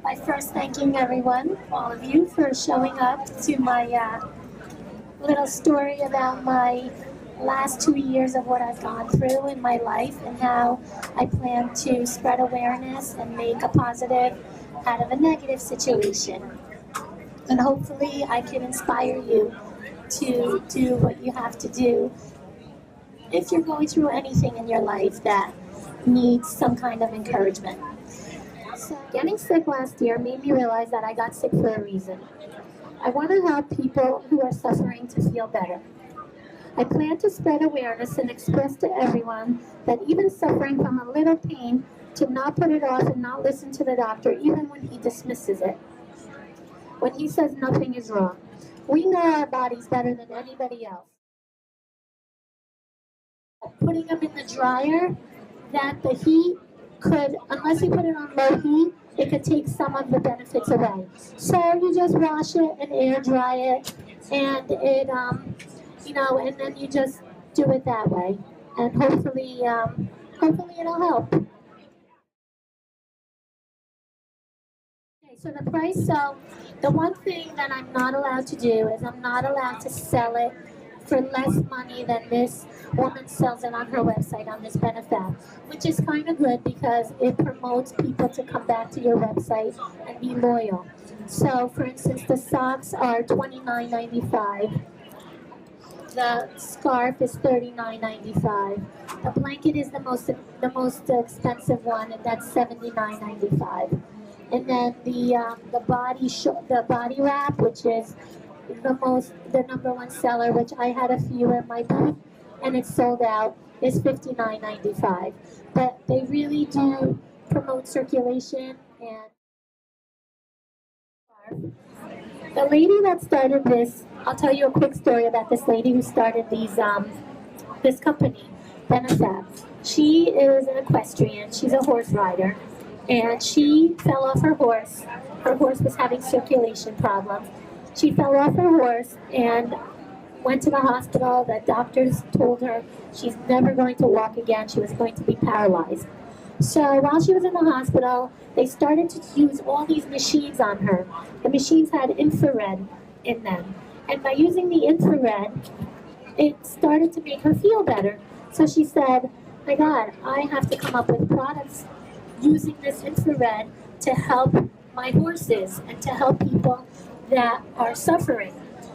by first thanking everyone, all of you, for showing up to my little story about my last 2 years of what I've gone through in my life and how I plan to spread awareness and make a positive out of a negative situation. And hopefully I can inspire you to do what you have to do if you're going through anything in your life that needs some kind of encouragement. So getting sick last year made me realize that I got sick for a reason. I want to help people who are suffering to feel better. I plan to spread awareness and express to everyone that even suffering from a little pain, to not put it off and not listen to the doctor even when he dismisses it, when he says nothing is wrong. We know our bodies better than anybody else. Putting them in the dryer, that the heat could, unless you put it on low heat, it could take some of the benefits away. So you just wash it and air dry it, and it, and then you just do it that way, and hopefully it'll help. Okay, so the price. So the one thing that I'm not allowed to do is I'm not allowed to sell it for less money than this woman sells it on her website on this HealingFab, which is kind of good because it promotes people to come back to your website and be loyal. So, for instance, the socks are $29.95. The scarf is $39.95. The blanket is the most expensive one, and that's $79.95. And then the body wrap, which is the number one seller, which I had a few in my booth, and it's sold out, is $59.95. But they really do promote circulation. And the lady that started this, I'll tell you a quick story about this lady who started this company, HealingFab. She is an equestrian. She's a horse rider, and she fell off her horse. Her horse was having circulation problems. She fell off her horse and went to the hospital. The doctors told her she's never going to walk again. She was going to be paralyzed. So while she was in the hospital, they started to use all these machines on her. The machines had infrared in them. And by using the infrared, it started to make her feel better. So she said, my God, I have to come up with products using this infrared to help my horses and to help people that are suffering.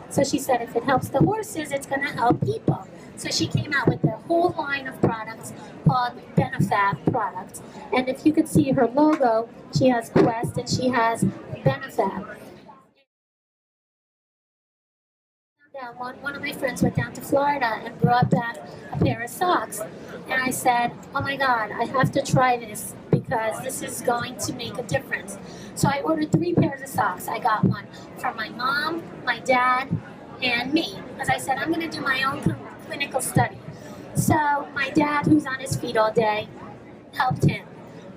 So she said, if it helps the horses, it's going to help people. So she came out with a whole line of products called HealingFab products. And if you could see her logo, she has Quest and she has HealingFab. One of my friends went down to Florida and brought back a pair of socks. And I said, oh my God, I have to try this because this is going to make a difference. So I ordered 3 pairs of socks. I got one for my mom, my dad, and me. As I said, I'm going to do my own clinical study. So my dad, who's on his feet all day, helped him.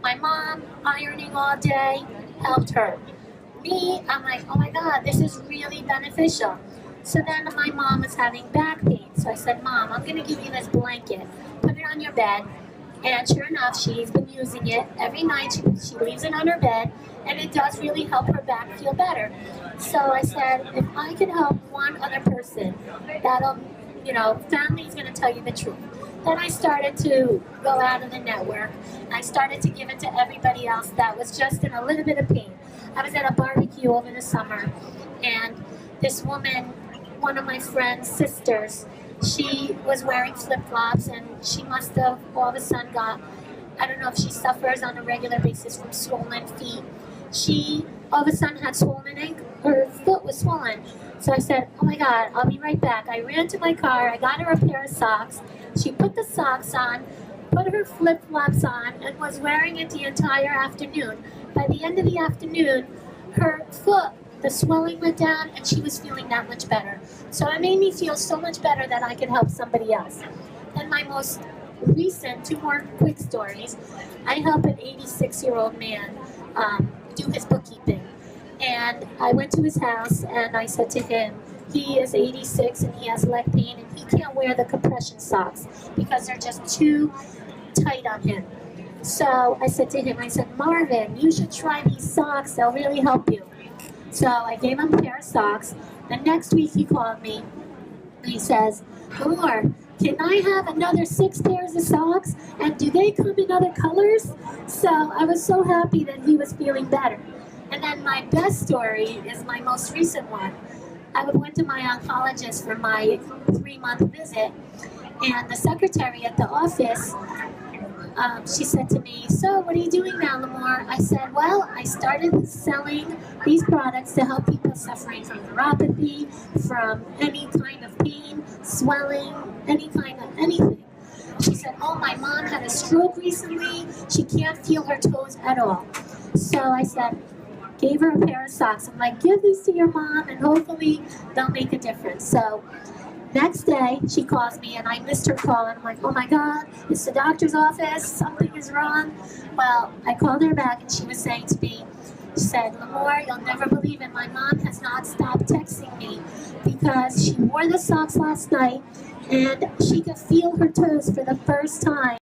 My mom, ironing all day, helped her. Me, I'm like, oh my God, this is really beneficial. So then my mom was having back pain. So I said, Mom, I'm going to give you this blanket. Put it on your bed. And sure enough, she's been using it every night. She leaves it on her bed, and it does really help her back feel better. So I said, if I can help one other person, that'll, family's going to tell you the truth. Then I started to go out of the network. I started to give it to everybody else that was just in a little bit of pain. I was at a barbecue over the summer, and this woman, one of my friend's sisters, she was wearing flip-flops, and she must have all of a sudden got, I don't know if she suffers on a regular basis from swollen feet. She all of a sudden had swollen ankle, her foot was swollen. So I said, oh my God, I'll be right back. I ran to my car, I got her a pair of socks. She put the socks on, put her flip-flops on, and was wearing it the entire afternoon. By the end of the afternoon, her foot, the swelling went down, and she was feeling that much better. So it made me feel so much better that I could help somebody else. And my most recent, 2 more quick stories, I help an 86-year-old man do his bookkeeping. And I went to his house, and I said to him, he is 86 and he has leg pain, and he can't wear the compression socks because they're just too tight on him. So I said to him, I said, Marvin, you should try these socks. They'll really help you. So I gave him a pair of socks. The next week he called me and he says, Limor, can I have another 6 pairs of socks? And do they come in other colors? So I was so happy that he was feeling better. And then my best story is my most recent one. I went to my oncologist for my 3-month visit, and the secretary at the office, she said to me, so what are you doing now, Limor? I said, well, I started selling these products to help people suffering from neuropathy, from any kind of pain, swelling, any kind of anything. She said, oh, my mom had a stroke recently. She can't feel her toes at all. So I said, gave her a pair of socks. I'm like, give these to your mom and hopefully they'll make a difference. So next day, she calls me and I missed her call and I'm like, oh my God, it's the doctor's office, something is wrong. Well, I called her back and she was saying to me, she said, Limor, you'll never believe it, my mom has not stopped texting me because she wore the socks last night and she could feel her toes for the first time.